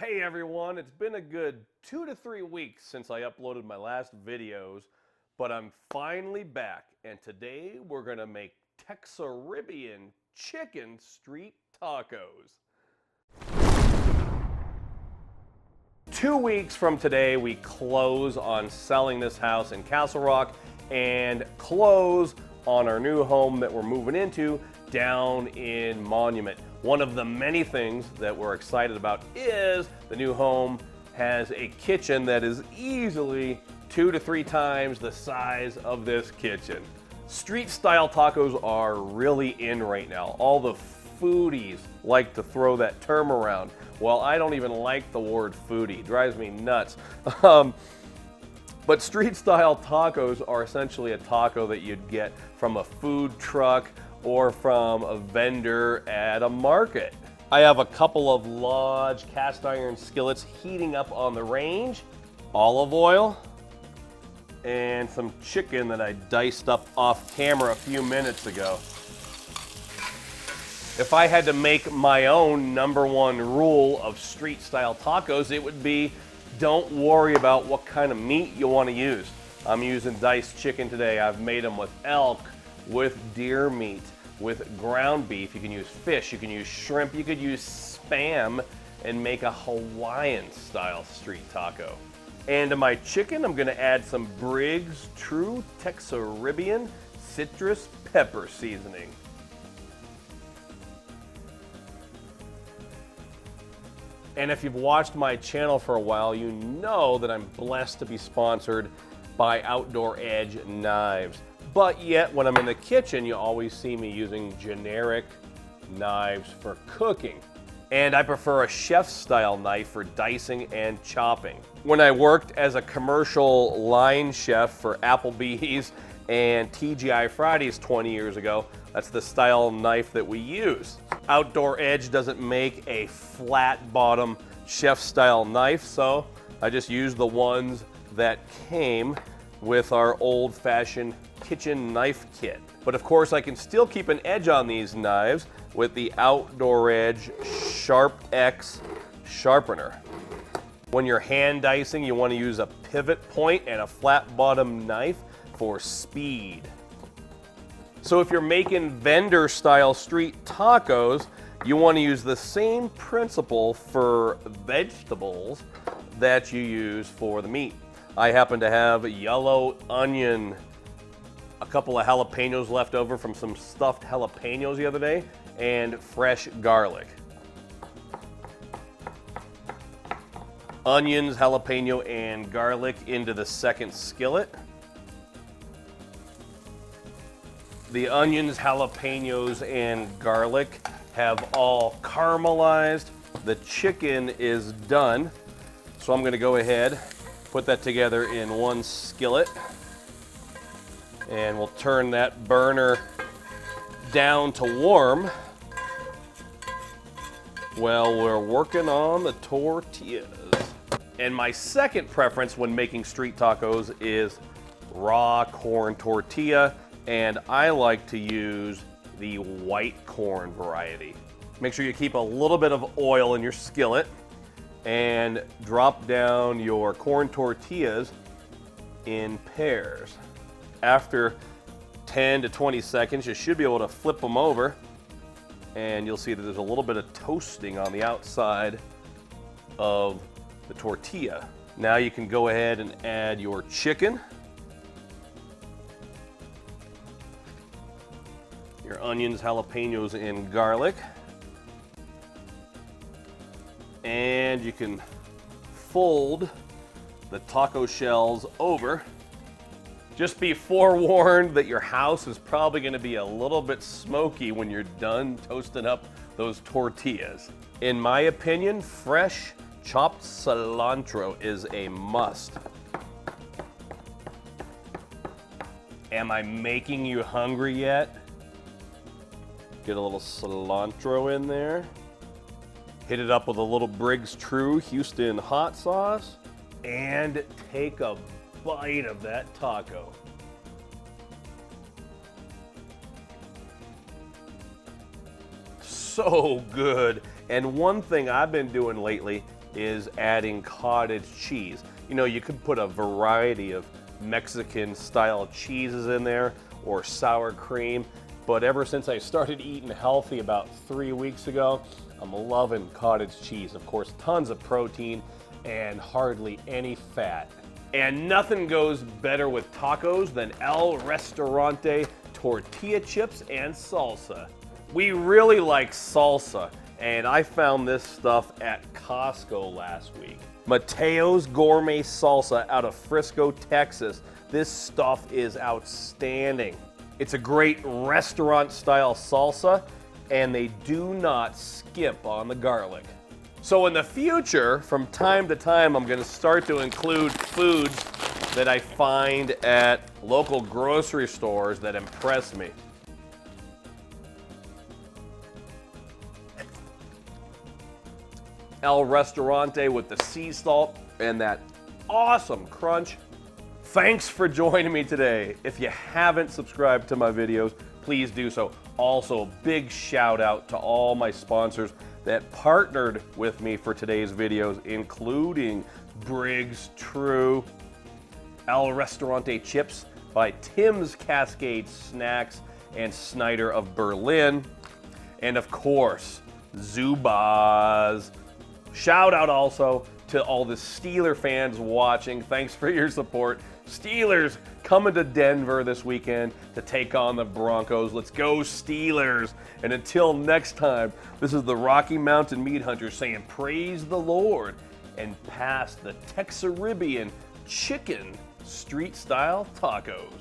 Hey everyone, it's been a good 2 to 3 weeks since I uploaded my last videos, but I'm finally back, and today we're gonna make Texarribean Chicken Street Tacos. 2 weeks from today, we close on selling this house in Castle Rock and close on our new home that we're moving into down in Monument. One of the many things that we're excited about is the new home has a kitchen that is easily 2 to 3 times the size of this kitchen. Street style tacos are really in right now. All the foodies like to throw that term around. Well, I don't even like the word foodie. It drives me nuts. But street style tacos are essentially a taco that you'd get from a food truck or from a vendor at a market. I have a couple of large cast iron skillets heating up on the range, olive oil, and some chicken that I diced up off camera a few minutes ago. If I had to make my own #1 rule of street style tacos, it would be don't worry about what kind of meat you want to use. I'm using diced chicken today. I've made them with elk, with deer meat, with ground beef. You can use fish, you can use shrimp, you could use Spam and make a Hawaiian style street taco. And to my chicken, I'm gonna add some Briggs True Texarribean citrus pepper seasoning. And if you've watched my channel for a while, you know that I'm blessed to be sponsored by Outdoor Edge knives. But yet, when I'm in the kitchen, you always see me using generic knives for cooking. And I prefer a chef-style knife for dicing and chopping. When I worked as a commercial line chef for Applebee's and TGI Fridays 20 years ago, that's the style knife that we use. Outdoor Edge doesn't make a flat bottom chef-style knife, so I just use the ones that came with our old-fashioned kitchen knife kit. But of course, I can still keep an edge on these knives with the Outdoor Edge Sharp X sharpener. When you're hand dicing, you want to use a pivot point and a flat bottom knife for speed. So if you're making vendor style street tacos, you want to use the same principle for vegetables that you use for the meat. I happen to have yellow onion, a couple of jalapeños left over from some stuffed jalapeños the other day, and fresh garlic. Onions, jalapeno, and garlic into the second skillet. The onions, jalapenos, and garlic have all caramelized. The chicken is done. So I'm gonna go ahead, put that together in one skillet, and we'll turn that burner down to warm while we're working on the tortillas. And my second preference when making street tacos is raw corn tortilla, and I like to use the white corn variety. Make sure you keep a little bit of oil in your skillet and drop down your corn tortillas in pairs. After 10 to 20 seconds, you should be able to flip them over, and you'll see that there's a little bit of toasting on the outside of the tortilla. Now you can go ahead and add your chicken, your onions, jalapenos, and garlic. And you can fold the taco shells over. Just be forewarned that your house is probably going to be a little bit smoky when you're done toasting up those tortillas. In my opinion, fresh chopped cilantro is a must. Am I making you hungry yet? Get a little cilantro in there. Hit it up with a little Briggs True Houston hot sauce, and take a bite of that taco. So good. And one thing I've been doing lately is adding cottage cheese. You know, you could put a variety of Mexican style cheeses in there or sour cream, but ever since I started eating healthy about 3 weeks ago, I'm loving cottage cheese. Of course, tons of protein and hardly any fat. And nothing goes better with tacos than El Restaurante tortilla chips and salsa. We really like salsa, and I found this stuff at Costco last week. Mateo's Gourmet Salsa out of Frisco, Texas. This stuff is outstanding. It's a great restaurant-style salsa, and they do not skip on the garlic. So in the future, from time to time, I'm gonna start to include foods that I find at local grocery stores that impress me. El Restaurante with the sea salt and that awesome crunch. Thanks for joining me today. If you haven't subscribed to my videos, please do so. Also, big shout out to all my sponsors that partnered with me for today's videos, including Briggs True, El Restaurante Chips by Tim's Cascade Snacks and Snyder of Berlin, and of course, Zubaz. Shout out also to all the Steeler fans watching. Thanks for your support. Steelers coming to Denver this weekend to take on the Broncos. Let's go Steelers. And until next time, this is the Rocky Mountain Meat Hunters saying praise the Lord and pass the Texarribean Chicken Street-Style Tacos.